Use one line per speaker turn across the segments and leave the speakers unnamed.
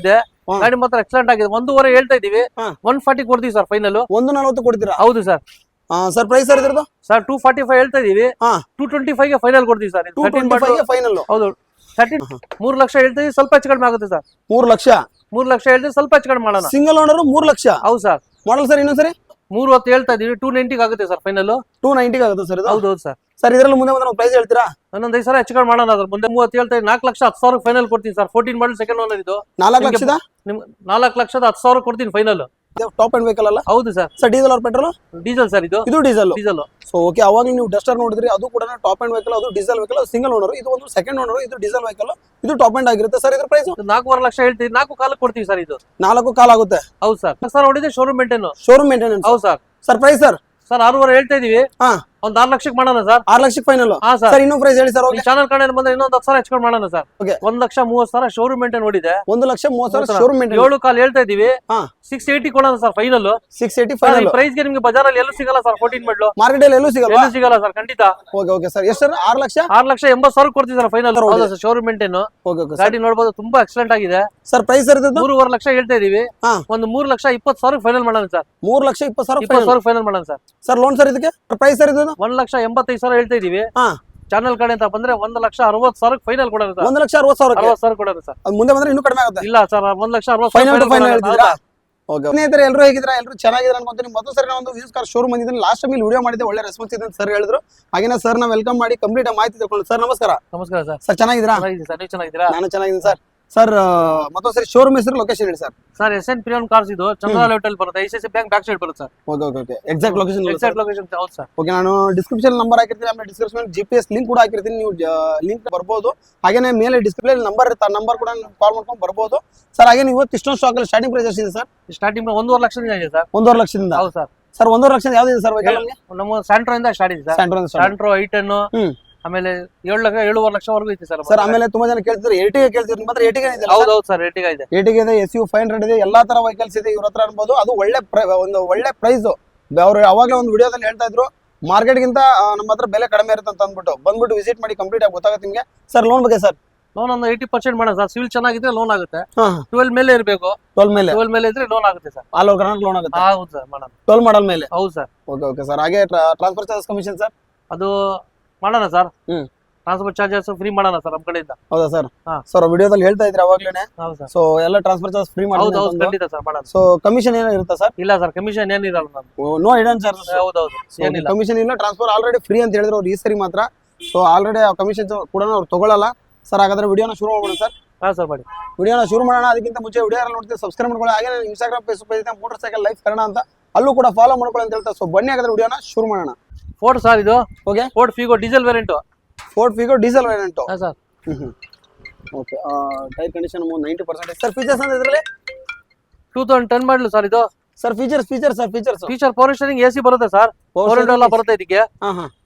ಇದೆ ಗಾಡಿ ಮಾತ್ರ ಎಕ್ಸಲೆಂಟ್ ಆಗಿದೆ. 1.5 ಹೇಳ್ತಾ ಇದೀವಿ, 140 ಕೊಡ್ತೀವಿ ಸರ್ ಫೈನಲ್.
140 ಕೊಡ್ತೀರಾ?
ಹೌದು ಸರ್.
ಸರ್ ಪ್ರೈಸ್ ಸರ್ ಇದ್ರದ್ದು
ಸರ್ 245 ಹೇಳ್ತಾ ಇದೀವಿ, 225 ಗೆ ಫೈನಲ್ ಕೊಡ್ತೀವಿ ಸರ್.
225 ಫೈನಲ್.
ಹೌದು 3 ಲಕ್ಷ ಹೇಳ್ತಾ ಇದೀವಿ, ಸ್ವಲ್ಪ ಹೆಚ್ಚು ಕಡಿಮೆ ಆಗುತ್ತೆ ಸರ್.
3 ಲಕ್ಷ
ಹೇಳ್ತೀವಿ, ಸ್ವಲ್ಪ ಹೆಚ್ಚು ಕಡಿಮೆ ಮಾಡೋಣ.
Single owner 3 lakh.
ಹೌದು ಸರ್.
ಮಾಡಲ್ ಸರ್ ಇನ್ನೊಂದ್ಸರಿ
310 ಹೇಳ್ತಾ ಇದೀವಿ, 290 ಆಗುತ್ತೆ ಸರ್ ಫೈನಲ್.
290 ಆಗುತ್ತೆ ಸರ್.
ಹೌದು ಸರ್.
ಸರ್ ಇದ್ರಲ್ಲಿ ಮುಂದೆ ಬಂದ್ರೆ ಪ್ರೈಸ್ ಹೇಳ್ತೀರಾ?
ಇನ್ನೊಂದು 5 ಸಾವಿರ ಹೆಚ್ಚು ಕಡಿಮೆ ಮಾಡೋಣ ಅದ್ರ ಮುಂದೆ. 30 ಹೇಳ್ತಾ 4,10,000 ಫೈನಲ್ ಕೊಡ್ತೀನಿ ಸರ್. 14 ಮಾಡಲ್ ಸೆಕೆಂಡ್ ಓನರ್ ಇದು.
4 ಲಕ್ಷದ
ನಿಮ್ಗೆ 4,10,000 ಕೊಡ್ತೀನಿ ಫೈನಲ್.
ಟಾಪ್ ಅಂಡ್ ವೆಹಿಕಲ್ ಅಲ್ಲ?
ಹೌದು sir.
Sir diesel or petrol?
Diesel sir ಇದು.
ಡೀಸೆಲ್. ಸೊ ಓಕೆ, ಅವಾಗ ನೀವು ಡಸ್ಟರ್ ನೋಡಿದ್ರಿ, ಅದು ಕೂಡ ಟಾಪ್ ಅಂಡ್ ವೆಹಿಕಲ್, ಅದು ಡೀಸೆಲ್ ವೆಹಿಕಲ್, ಸಿಂಗಲ್ ಓನರ್. ಇದು ಒಂದು ಸೆಕೆಂಡ್ ಓನರ್, ಇದು ಡೀಸೆಲ್ ವೆಹಿಕಲ್, ಇದು ಟಾಪ್ ಅಂಡ್ ಆಗಿರುತ್ತೆ ಸರ್. ಇದ್ರ ಪ್ರೈಸ್
4.5 ಲಕ್ಷ ಹೇಳ್ತೀವಿ, 4 ಕಾಲಕ್ಕೆ ಕೊಡ್ತೀವಿ ಸರ್. ಇದು
4 ಕಾಲ್ ಆಗುತ್ತೆ.
ಹೌದು ಸರ್. ಸರ್ ಹೊಡಿದೆ ಶೋರೂಮ್ ಮೇಂಟೆನೆನ್ಸ್. ಹೌದು ಸರ್.
ಸರ್ ಪ್ರೈಸ್ ಸರ್
6.5 ಹೇಳ್ತಾ ಇದೀವಿ, ಒಂದ್ 6 ಲಕ್ಷಕ್ಕೆ ಮಾಡೋಣ ಸರ್.
6 ಲಕ್ಷಕ್ಕೆ ಫೈನಲ್. ಸರ್ ಇನ್ನೂ ಪ್ರೈಸ್ ಹೇಳಿ ಸರ್.
ಚಾನಲ್ ಕಡೆ ಬಂದ್ರೆ ಇನ್ನೊಂದು 10 ಸಾವಿರ ಹೆಚ್ಚು ಮಾಡೋಣ ಸರ್. 1,30,000 ಶೋರೂಮ್ ಮೇಂಟೈನ್ ನೋಡಿದೆ.
1,30,000 ಶೋರೂಮ್ ಮೇಂಟೈನ್.
7 ಕಾಲ್ ಹೇಳ್ತಾ ಇದೀವಿ, 680 ಕೊಡೋಣ ಸರ್ ಫೈನಲ್.
680 ಫೈನಲ್.
ಪ್ರೈಸ್ ಗೆ ನಿಮ್ಗೆ ಬಜಾರಲ್ಲಿ ಎಲ್ಲೂ ಸಿಗಲ್ಲ ಸರ್. 14 ಮಾಡಲು
ಮಾರ್ಕೆಟ್ ಅಲ್ಲಿ ಎಲ್ಲೂ
ಸಿಗಲ್ಲ ಸರ್, ಖಂಡಿತ.
Okay sir. ಎಷ್ಟು ಸರ್? 6 ಲಕ್ಷ
80,000 ಕೊಡ್ತೀವಿ ಸರ್ ಫೈನಲ್. ಹೌದು ಸರ್. ಶೋರೂಮ್ ಮೇಂಟೈನ್ ಗಾಡಿ ನೋಡಬಹುದು, ತುಂಬಾ ಎಕ್ಸಲೆಂಟ್ ಆಗಿದೆ
ಸರ್. ಪ್ರೈಸ್ ಸರ್
3.5 ಲಕ್ಷ ಹೇಳ್ತಾ ಇದೀವಿ, ಒಂದು 3,20,000 ಫೈನಲ್ ಮಾಡೋಣ ಸರ್.
3,20,000
ಫೈನಲ್ ಮಾಡೋಣ ಸರ್.
ಸರ್ ಲೋನ್ ಸರ್ ಇದಕ್ಕೆ ಪ್ರೈಸ್ ಸರ್ ಇದು
1,85,000 ಹೇಳ್ತಾ ಇದೀವಿ. ಚಾನಲ್ ಕಡೆ ಅಂತ ಬಂದ್ರೆ 1,60,000 ಫೈನಲ್ ಕೊಡೋಣ ಸರ್.
1,60,000
ಕೊಡೋಣ ಸರ್.
ಮುಂದೆ ಬಂದ್ರೆ ಇನ್ನೂ ಕಡಿಮೆ ಆಗುತ್ತೆ.
ಇಲ್ಲ ಸರ್, 1,60,000
ಫೈನಲ್ ಹೇಳ್ತಿದ್ದೀರಾ? ಓಕೆ ಸ್ನೇಹಿತರೆ, ಎಲ್ಲರೂ ಹೇಗಿದ್ದೀರಾ? ಎಲ್ಲರೂ ಚೆನ್ನಾಗಿದ್ದೀರಾ ಅನ್ಕೊಂತೀನಿ. ಮೊದಲು ಸರಿ ನಾವು ಒಂದು ಯೂಸ್ ಕಾರ್ ಶೋರೂಮ್ ಬಂದಿದ್ದೀನಿ. ಲಾಸ್ಟ್ ಟೈಮ್ ಇಲ್ಲಿ ವಿಡಿಯೋ ಮಾಡಿದ್ದೆ, ಒಳ್ಳೆ ರೆಸ್ಪಾನ್ಸ್ ಇದೆ ಅಂತ ಸರ್ ಹೇಳಿದ್ರು. ಹಾಗೇನ ಸರ್ ನ ವೆಲ್ಕಮ್ ಮಾಡಿ ಕಂಪ್ಲೀಟ್ ಮಾಹಿತಿ ತಿಳ್ಕೊಂಡು. ಸರ್ ನಮಸ್ಕಾರ.
ನಮಸ್ಕಾರ ಸರ್.
ಸರ್ ಚೆನ್ನಾಗಿದ್ದೀರಾ?
ನೀವು ಚೆನ್ನಾಗಿದ್ದೀರಾ?
ನಾನು ಚೆನ್ನಾಗಿದ್ದೀನಿ ಸರ್. ಸರ್ ಮತ್ತೊಂದು ಸರಿ ಶೋರೂಮ್ ಹೆಸರು, ಲೊಕೇಶನ್ ಹೇಳಿ sir.
Sir SN premium cars, ಇದು ಚಂದ್ರಾ ಹೋಟೆಲ್ ಬರುತ್ತೆ, ICICI ಬ್ಯಾಂಕ್ ಬ್ಯಾಕ್ ಸೈಡ್ ಬರುತ್ತೆ ಸರ್.
ಓಕೆ ಎಕ್ಸಾಕ್ಟ್ ಲೊಕೇಶನ್
ಹೌದು ಸರ್.
ಓಕೆ, ನಾನು ಡಿಸ್ಕ್ರಿಪ್ಷನ್ ನಂಬರ್ ಹಾಕಿರ್ತೀನಿ, ಆಮೇಲೆ ಡಿಸ್ಕ್ರಿಪ್ಷನ್ GPS ಲಿಂಕ್ ಕೂಡ ಹಾಕಿರ್ತೀನಿ. ನೀವು ಲಿಂಕ್ ಬರ್ಬೋದು. ಹಾಗೇನೆ ಮೇಲೆ ಡಿಸ್ಪ್ಲೇ ನಂಬರ್ ಇರುತ್ತೆ, ಆ ನಂಬರ್ ಕೂಡ ಕಾಲ್ ಮಾಡ್ಕೊಂಡು ಬರ್ಬೋದು ಸರ್. ಹಾಗೆ ಇವತ್ತು ಇಷ್ಟೊಂದು ಸ್ಟಾಕ್ ಅಲ್ಲಿ ಸ್ಟಾರ್ಟಿಂಗ್ ಪ್ರೈಸ್ ಎಷ್ಟಿದೆ ಸರ್?
ಸ್ಟಾರ್ಟಿಂಗ್ 1.5 ಲಕ್ಷದಿಂದ ಇದೆ ಸರ್.
1.5 ಲಕ್ಷದಿಂದ?
ಹೌದು ಸರ್.
ಸರ್ 1.5 ಲಕ್ಷದಿಂದ ಯಾವ್ದಿದೆ ಸರ್ ವೆಹಿಕಲ್?
ನಮ್ಮ ಸ್ಯಾಂಟ್ರೋ ಇಂದ ಸ್ಟಾರ್ಟ್ ಇದೆ ಸರ್. ಸ್ಯಾಂಟ್ರೋ i10, ಆಮೇಲೆ 7.5 ಲಕ್ಷವರೆಗೂ ಐತೆ ಸರ್.
ಸರ್ ಆಮೇಲೆ ತುಂಬಾ ಜನ ಕೇಳ್ತಿದ್ರು, ಎರ್ಟಿಗಾ ಕೇಳ್ತಿದ್ರು, ಮಾತ್ರ ಎರ್ಟಿಗಾ ಇದೆ?
ಹೌದು ಸರ್, ಎರ್ಟಿಗಾ ಇದೆ.
ಎರ್ಟಿಗಾ ಇದೆ, SU 500 ಇದೆ, ಎಲ್ಲಾ ತರ ವೆಹಿಕಲ್ಸ್ ಇದೆ ಇವ್ರ ಹತ್ರ ಅನ್ಬೋದು. ಅದು ಒಂದು ಒಳ್ಳೆ ಪ್ರೈಸ್. ಅವ್ರು ಅವಾಗಲೇ ಒಂದು ವಿಡಿಯೋದಲ್ಲಿ ಹೇಳ್ತಾ ಇದ್ರು, ಮಾರ್ಕೆಟ್ ಗಿಂತ ನಮ್ಮ ಹತ್ರ ಬೆಲೆ ಕಡಿಮೆ ಇರುತ್ತೆ ಅಂತ ಅಂದ್ಬಿಟ್ಟು. ಬಂದ್ಬಿಟ್ಟು ವಿಸಿಟ್ ಮಾಡಿ, ಕಂಪ್ಲೀಟ್ ಆಗಿ ಗೊತ್ತಾಗುತ್ತೆ ನಿಮ್ಗೆ. ಸರ್ ಲೋನ್ ಬಗ್ಗೆ ಸರ್?
ಲೋನ್ ಒಂದು 80% ಮಾಡೋಣ ಸರ್. ಸಿವಿಲ್ ಚೆನ್ನಾಗಿದ್ರೆ ಲೋನ್ ಆಗುತ್ತೆ. 12 ಮೇಲೆ ಇರಬೇಕು. 12 ಮೇಲೆ ಇದ್ರೆ ಲೋನ್ ಆಗುತ್ತೆ sir.
All over Karnataka loan ಆಗುತ್ತೆ?
ಹೌದು ಸರ್, ಮಾಡೋಣ.
12 ಮಾಡಲ್ ಮೇಲೆ?
ಹೌದು ಸರ್.
Okay sir. ಹಾಗೆ ಟ್ರಾನ್ಸ್ಫರ್ ಚಾರ್ಜಸ್ ಕಮಿಷನ್ ಸರ್? ಅದು
ಮಾಡೋಣ ಸರ್. ಟ್ರಾನ್ಸ್ಫರ್ ಚಾರ್ಜಸ್ ಫ್ರೀ ಮಾಡೋಣ ಸರ್ ನಮ್ಮ ಕಡೆಯಿಂದ.
ಹೌದಾ ಸರ್? ಸರ್ ವಿಡಿಯೋದಲ್ಲಿ ಹೇಳ್ತಾ ಇದ್ರೆ ಅವಾಗ್ಲೇನೆ. ಸೊ ಎಲ್ಲ ಟ್ರಾನ್ಸ್ಫರ್ ಚಾರ್ಜ್ ಫ್ರೀ ಮಾಡೋಣ?
ಹೌದು ಖಂಡಿತ ಸರ್, ಮಾಡೋಣ.
ಸೊ ಕಮಿಷನ್ ಏನೋ ಇರುತ್ತಾ ಸರ್?
ಇಲ್ಲ ಸರ್, ಕಮಿಷನ್ ಏನಿರಲ್ಲ.
No hidden charges?
ಹೌದು ಏನಿಲ್ಲ,
ಕಮಿಷನ್ ಇಲ್ಲ. ಟ್ರಾನ್ಸ್ಫರ್ ಆಲ್ರೆಡಿ ಫ್ರೀ ಅಂತ ಹೇಳಿದ್ರು ಅವ್ರು ಈ ಸರಿ ಮಾತ್ರ. ಸೊ ಆಲ್ರೆಡಿ ಆ ಕಮಿಷನ್ ಕೂಡ ಅವ್ರು ತಗೊಳ್ಳಲ್ಲ ಸರ್. ಹಾಗಾದ್ರೆ ವಿಡಿಯೋನ ಶುರು ಮಾಡೋಣ ಸರ್.
ಸರ್ ಮಾಡಿ
ವಿಡಿಯೋನ ಶುರು ಮಾಡೋಣ. ಅದಕ್ಕಿಂತ ಮುಂಚೆ ವಿಡಿಯೋ ನೋಡ್ತೀವಿ, ಸಬ್ಸ್ಕ್ರೈಬ್ ಮಾಡ್ಕೊಳ್ಳಿ. ಹಾಗೆ ಇನ್ಸ್ಟಾಗ್ರಾಮ್ ಫೇಸ್ಬುಕ್ ಇದೆ ಮೋಟರ್ ಸೈಕಲ್ ಲೈಫ್ ಕನ್ನಡ ಅಂತ, ಅಲ್ಲೂ ಕೂಡ ಫಾಲೋ ಮಾಡ್ಕೊಳ್ಳಿ ಅಂತ ಹೇಳ್ತಾರೆ. ಸೊ ಬನ್ನಿ ಹಾಗಾದ್ರೆ ವಿಡಿಯೋನ ಶುರು ಮಾಡೋಣ.
ಫೋರ್ಡ್ ಸರ್ ಇದು.
Okay,
Ford Figo diesel variant.
Ford Figo diesel variant
sir.
Okay, tyre condition 90%. Sir features ಅಂದ್ರೆ ಇದರಲ್ಲಿ
2010 ಮಾಡಲು ಸರ್ ಇದು.
Sir feature
power steering, AC ಬರುತ್ತೆ ಸರ್. ಪವರ್ ವಿಂಡೋ ಎಲ್ಲ ಬರುತ್ತೆ ಇದಕ್ಕೆ.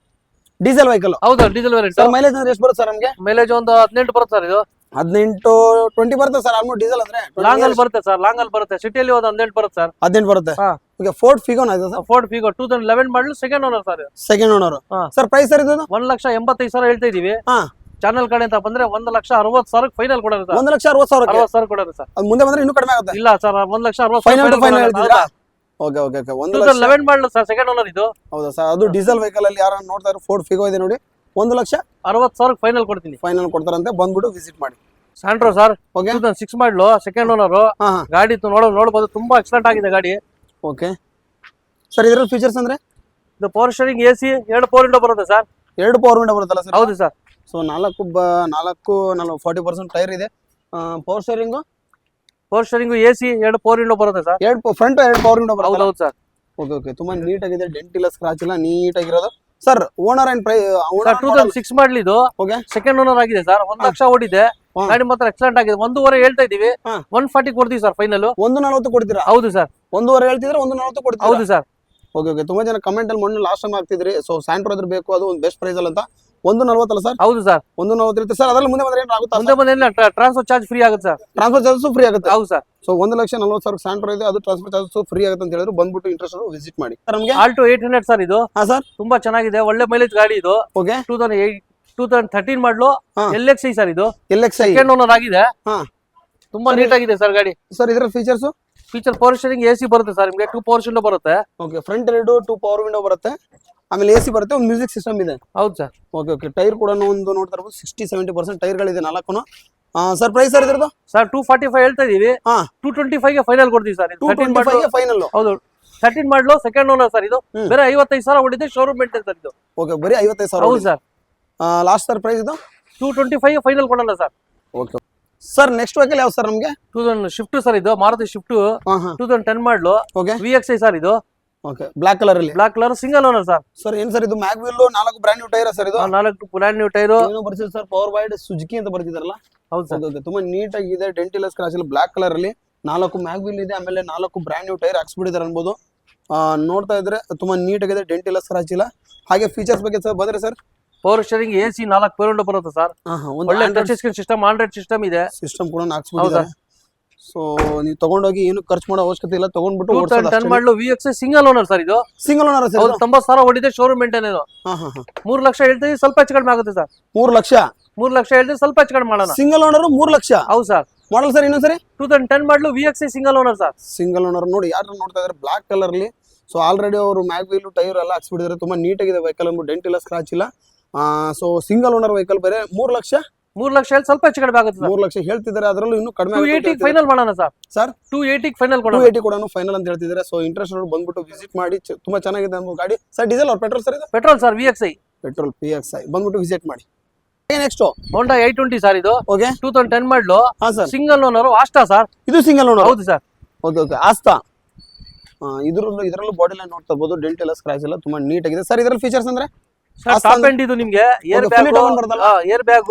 Diesel vehicle?
ಹೌದು, ಡೀಸೆಲ್ ವೇರಿಯಂಟ್.
ಸರ್ ಮೈಲೇಜ್ ಅಂದ್ರೆ ಎಷ್ಟು ಬರುತ್ತೆ ಸರ್ ನಮಗೆ?
ಮೈಲೇಜ್ ಒಂದು 18 ಬರುತ್ತೆ ಸರ್. ಇದು
18-20 ಬರುತ್ತೆ ಸರ್. ಆಲ್ಮೋಸ್ಟ್ ಡೀಸೆಲ್ ಅಂದ್ರೆ
ಲಾಂಗ್ ಅಲ್ಲಿ ಬರುತ್ತೆ ಸರ್. ಲಾಂಗ್ ಅಲ್ಲಿ ಬರುತ್ತೆ. ಸಿಟಿಯಲ್ಲಿ ಒಂದು 18 ಬರುತ್ತೆ ಸರ್.
18 ಬರುತ್ತೆ. ಓಕೆ, ಫೋರ್ಡ್ ಫಿಗೋನಾ ಇದು ಸರ್?
ಫೋರ್ಡ್ ಫಿಗೋ 2011 ಮಾಡಲು, second owner sir.
Second owner. Sir price sir ಇದು?
1,85,000 ಹೇಳ್ತಾ ಇದೀವಿ. ಚಾನಲ್ ಕಡೆ ಅಂತ ಬಂದ್ರೆ 1,60,000 ಫೈನಲ್ ಕೊಡೋಣ ಸರ್.
1,60,000
ಕೊಡೋಣ ಸರ್.
ಮುಂದೆ ಬಂದ್ರೆ ಇನ್ನೂ ಕಡಿಮೆ ಆಗುತ್ತೆ?
ಇಲ್ಲ ಸರ್, 1,60,000
ಫೈನಲ್ ಹೇಳ್ತೀರಾ? ಓಕೆ
2011 ಮಾಡಲು ಸರ್, ಸೆಕೆಂಡ್ ಓನರ್ ಇದು.
ಹೌದಾ ಸರ್? ಅದು ಡೀಸೆಲ್ ವೆಹಿಕಲ್ ಅಲ್ಲಿ ಯಾರು ನೋಡ್ತಾ ಇರೋ ಫೋರ್ಡ್ ಫಿಗೋ ಇದೆ ನೋಡಿ. 1,60,000 ಫೈನಲ್ ಕೊಡ್ತೀನಿ. ಫೈನಲ್ ಕೊಡ್ತಾರಂತೆ, ಬಂದ್ಬಿಟ್ಟು ವಿಸಿಟ್ ಮಾಡಿ.
ಸ್ಯಾಂಟ್ರೋ ಸರ್, 2006 ಮಾಡಲು, ಸೆಕೆಂಡ್ ಓನರ್. ಗಾಡಿ ನೋಡಬಹುದು, ತುಂಬಾ ಎಕ್ಸಲೆಂಟ್ ಆಗಿದೆ ಗಾಡಿ.
ಓಕೆ ಸರ್, ಇದರಲ್ಲಿ ಫೀಚರ್ಸ್ ಅಂದ್ರೆ?
ಇದು power steering, AC, 2 power window ಬರುತ್ತೆ ಸರ್.
2 ಪವರ್ ವಿಂಡೋ ಬರುತ್ತಲ್ಲ ಸರ್?
ಹೌದು ಸರ್.
ಸೊ 40% ಟೈರ್ ಇದೆ. Power steering,
AC, 2 power window ಬರುತ್ತೆ ಸರ್.
ಫ್ರಂಟ್ 2 ಪವರ್ ವಿಂಡೋ ಬರುತ್ತೆ?
ಹೌದು ಸರ್.
ಓಕೆ, ತುಂಬಾ ನೀಟ್ ಆಗಿದೆ. ಡೆಂಟ್ ಇಲ್ಲ, ಸ್ಕ್ರಾಚ್ ಇಲ್ಲ, ನೀಟ್ ಆಗಿರೋದು ಸರ್. Owner and price?
2006 ಮಾಡಲಿ ಇದು.
ಓಕೆ,
ಸೆಕೆಂಡ್ ಓನರ್ ಆಗಿದೆ ಸರ್. 1 ಲಕ್ಷ ಓಡಿದೆ. ಗಾಡಿ ಮಾತ್ರ ಎಕ್ಸಲೆಂಟ್ ಆಗಿದೆ. 1.5 ಹೇಳ್ತಾ ಇದೀವಿ, 140 ಕೊಡ್ತೀವಿ ಸರ್ ಫೈನಲ್.
140 ಕೊಡ್ತೀರಾ?
ಹೌದು ಸರ್.
1.5 ಹೇಳ್ತಿದ್ರೆ 140 ಕೊಡ್ತೀರಾ?
ಹೌದು ಸರ್.
ಓಕೆ, ತುಂಬಾ ಜನ ಕಮೆಂಟ್ ಅಲ್ಲಿ ಮೊನ್ನೆ ಲಾಸ್ಟ್ ಟೈಮ್ ಆಗ್ತಿದ್ರಿ. ಸೊ ಸ್ಯಾಂಟ್ರೋ ಅದ್ರ ಬೇಕು, ಅದು ಒಂದು ಬೆಸ್ಟ್ ಪ್ರೈಸ್ ಅಲ್ಲ ಅಂತ. 140 ಅಲ್ಲ ಸರ್?
ಹೌದು ಸರ್.
140 ಇರುತ್ತೆ ಸರ್. ಅದ್ರಲ್ಲಿ ಮುಂದೆ ಬಂದ್ರೆ ಏನು ಆಗುತ್ತೆ?
ಮುಂದೆ ಬಂದ್ರೆ ಟ್ರಾನ್ಸ್ಫರ್ ಚಾರ್ಜ್ ಫ್ರೀ ಆಗುತ್ತೆ ಸರ್.
ಟ್ರಾನ್ಸ್ಫರ್ ಚಾರ್ಜಸ್ ಫ್ರೀ ಆಗುತ್ತೆ?
ಹೌದು ಸರ್.
ಸೊ 1,40,000 ಸ್ಯಾಂಟ್ರೋ ಇದೆ, ಅದು ಟ್ರಾನ್ಸ್ಫರ್ ಚಾರ್ಜಸ್ ಫ್ರೀ ಆಗುತ್ತೆ ಅಂತ ಹೇಳಿದ್ರು. ಬಂದ್ಬಿಟ್ಟು ಇಂಟ್ರೆಸ್ಟ್ ವಿಸಿಟ್ ಮಾಡಿ. ನಮಗೆ
ಆಲ್ಟೋ 800 ಸರ್ ಇದು.
ಸರ್
ತುಂಬಾ ಚೆನ್ನಾಗಿದೆ, ಒಳ್ಳೆ ಮೈಲೇಜ್ ಗಾಡಿ ಇದು.
ಓಕೆ,
2013 ಮಾಡಲು, LXi ಸರ್ ಇದು.
LXi
ಸೆಕೆಂಡ್ ಓನರ್ ಆಗಿದೆ. ತುಂಬಾ ನೀಟಾಗಿದೆ ಸರ್ ಗಾಡಿ.
ಸರ್ ಇದ್ರ features
feature power steering AC ಬರುತ್ತೆ ಸರ್, ನಿಮಗೆ 2 ಪವರ್ ವಿಂಡೋ ಬರುತ್ತೆ.
ಓಕೆ, ಫ್ರಂಟ್ 2 ಪವರ್ ವಿಂಡೋ ಬರುತ್ತೆ, ಆಮೇಲೆ AC ಬರುತ್ತೆ, ಒಂದು ಮ್ಯೂಸಿಕ್ ಸಿಸ್ಟಮ್ ಇದೆ.
ಹೌದು ಸರ್.
ಓಕೆ ಓಕೆ, ಟೈರ್ ಕೂಡ ಒಂದು ನೋಡ್ತಾ ಇರ್ಬೋದು 60-70% ಟೈರ್ಗಳಿದೆ ನಾಲ್ಕು. ಸರ್ ಪ್ರೈಸ್ ಸರ್ ಇದ್ರದ್ದು
ಸರ್ 245 ಹೇಳ್ತಾ ಇದೀವಿ. 225 ಗೆ ಫೈನಲ್ ಕೊಡ್ತೀವಿ ಸರ್.
225 ಫೈನಲ್.
ಹೌದು, 13 ಮಾಡಲು ಸೆಕೆಂಡ್ ಓನರ್ ಸರ್. ಇದು ಬೇರೆ 55,000 ಹೊಡಿದೆ, ಶೋರೂಮ್ ಮೇಂಟೈನ್ ಸರ್ ಇದು.
ಓಕೆ, ಬರೀ 55,000.
ಹೌದು ಸರ್.
ಲಾಸ್ಟ್ ಸರ್ ಪ್ರೈಸ್ ಇದು
225 ಫೈನಲ್ ಕೊಡೋಣ sir.
Okay sir, next vehicle ಯಾವ ಸರ್ ನಮಗೆ?
2000 ಶಿಫ್ಟ್ ಸರ್, ಇದು ಮಾರುತಿ ಶಿಫ್ಟ್ 2010 ಮಾಡಲು.
ಓಕೆ,
VXI ಸರ್ ಇದು.
ಓಕೆ, ಬ್ಲಾಕ್ ಕಲರ್ ಅಲ್ಲಿ.
Black colour single owner sir.
Sir ಏನ್ ಸರ್ ಇದು ಮ್ಯಾಗ್ wheel 4 brand new tyre sir ಇದು?
4 ಬ್ರಾಂಡ್ ನ್ಯೂ ಟೈರ್.
ಏನು ಬರ್ತಿದೆ ಸರ್, ಪವರ್ ವೈಡ್ ಸುಜುಕಿ ಅಂತ ಬರ್ತಿದಾರಲ್ಲ?
ಹೌದು ಸರ್.
ಓಕೆ, ತುಂಬಾ ನೀಟ್ ಆಗಿದೆ, ಡೆಂಟಿಲ್ ಸ್ಕ್ರಾಚ್ ಇಲ್ಲ, ಬ್ಲಾಕ್ ಕಲರ್ ಅಲ್ಲಿ 4 ಮ್ಯಾಗ್ ವೀಲ್ ಇದೆ, ಆಮೇಲೆ 4 ಬ್ರಾಂಡ್ ನ್ಯೂ ಟೈರ್ ಹಾಕ್ಸ್ಬಿಟ್ಟಿದ್ದಾರೆ ಅನ್ಬೋದು. ನೋಡ್ತಾ ಇದ್ರೆ ತುಂಬಾ ನೀಟ್ ಆಗಿದೆ, ಡೆಂಟಿಲ್ ಸ್ಕ್ರಾಚ್ ಇಲ್ಲ. ಹಾಗೆ ಫೀಚರ್ಸ್ ಬಗ್ಗೆ ಸರ್ ಬಂದ್ರೆ sir?
Power steering AC 4 power window ಬರುತ್ತೆ ಸರ್. ಒಳ್ಳೆ touch screen system, Android system ಇದೆ.
ಸಿಸ್ಟಮ್ ಕೂಡ ಹಾಕ್ಸ್ಬಿಟ್ಟಿದ್ದಾರೆ. ಸೊ ನೀವು ತಗೊಂಡೋಗಿ ಏನು ಖರ್ಚು ಮಾಡೋ ಅವಶ್ಯಕತೆ ಇಲ್ಲ, ತಗೊಂಡ್ಬಿಟ್ಟು
2010 model VXI single owner sir ಇದು.
Single owner sir.
90,000 ಹೊಡಿದೆ, ಶೋರೂಮ್ ಮೇಂಟೈನ್. 3 ಲಕ್ಷ ಹೇಳ್ತೀವಿ, ಸ್ವಲ್ಪ ಹೆಚ್ಚು ಕಡಿಮೆ ಆಗುತ್ತೆ ಸರ್.
3 ಲಕ್ಷ
ಹೇಳ್ತೀವಿ, ಸ್ವಲ್ಪ ಹೆಚ್ಚು ಕಡಿಮೆ ಮಾಡೋಣ.
Single owner 3 lakh.
ಹೌದು ಸರ್.
ಮಾಡಲ್ ಸರ್ ಇನ್ನೊಂದ್ಸರಿ?
2010 model VXI single owner sir.
Single owner ನೋಡಿ, ಯಾರು ನೋಡ್ತಾ ಇದ್ದಾರೆ ಬ್ಲಾಕ್ ಕಲರ್ ಅಲ್ಲಿ. ಸೊ ಆಲ್ರೆಡಿ ಅವರು ಮ್ಯಾಗ್ ವೀಲ್ ಟೈರ್ ಎಲ್ಲ ಹಾಕ್ಸ್ಬಿಟ್ಟಿದ್ದಾರೆ, ತುಂಬಾ ನೀಟ್ ಆಗಿದೆ ವೆಹಿಕಲ್, ಅಂದ್ಬಿಟ್ಟು ಡೆಂಟ್ ಇಲ್ಲ, ಸ್ಕ್ರಾಚ್ ಇಲ್ಲ. ಸೊ ಸಿಂಗಲ್ ಓನರ್ ವೆಹಿಕಲ್ ಬೇರೆ 3 ಲಕ್ಷ.
3 ಲಕ್ಷ ಹೇಳಿ ಸ್ವಲ್ಪ ಹೆಚ್ಚು ಕಡಿಮೆ ಆಗುತ್ತೆ.
3 ಲಕ್ಷ ಹೇಳ್ತಿದ್ದಾರೆ, ಅದರಲ್ಲೂ ಇನ್ನೂ ಕಡಿಮೆ.
280 ಫೈನಲ್ ಮಾಡೋಣ ಸರ್.
ಸರ್
280 ಫೈನಲ್ ಕೊಡೋಣ.
280 ಕೂಡ ಫೈನಲ್ ಅಂತ ಹೇಳ್ತಿದ್ದಾರೆ. ಸೊ ಇಂಟ್ರೆಸ್ಟ್ ಬಂದ್ಬಿಟ್ಟು ವಿಸಿಟ್ ಮಾಡಿ, ತುಂಬಾ ಚೆನ್ನಾಗಿದೆ ಅನ್ನೋ ಗಾಡಿ. Sir diesel or petrol sir ಇದು?
Petrol sir, VXI.
Petrol PXI ಬಂದ್ಬಿಟ್ಟು ವಿಸಿಟ್ ಮಾಡಿ. ನೆಕ್ಸ್ಟ್
ಹೋಂಡಾ 820 ಸರ್ ಇದು.
Okay,
2010 model.
ಹಾ ಸರ್.
ಸಿಂಗಲ್ ಓನರ್ ಆಸ್ಟಾ ಸರ್.
ಇದು ಸಿಂಗಲ್ ಓನರ್?
ಹೌದು ಸರ್.
ಓಕೆ ಓಕೆ, ಆಸ್ತಾ. ಇದರಲ್ಲೂ ಬಾಡಿ ಲೈನ್ ನೋಡ್ತಾ ಇರಬಹುದು, ಡೆಂಟ್ ಎಲ್ಲ ಸ್ಕ್ರಾಚ್ ಎಲ್ಲ ತುಂಬಾ ನೀಟ್ ಆಗಿದೆ. ಸರ್ ಇದರಲ್ಲಿ ಫೀಚರ್ಸ್ ಅಂದ್ರೆ?
ಟಾಪ್ ಎಂಡ್ ಇದು, ನಿಮಗೆ air bag,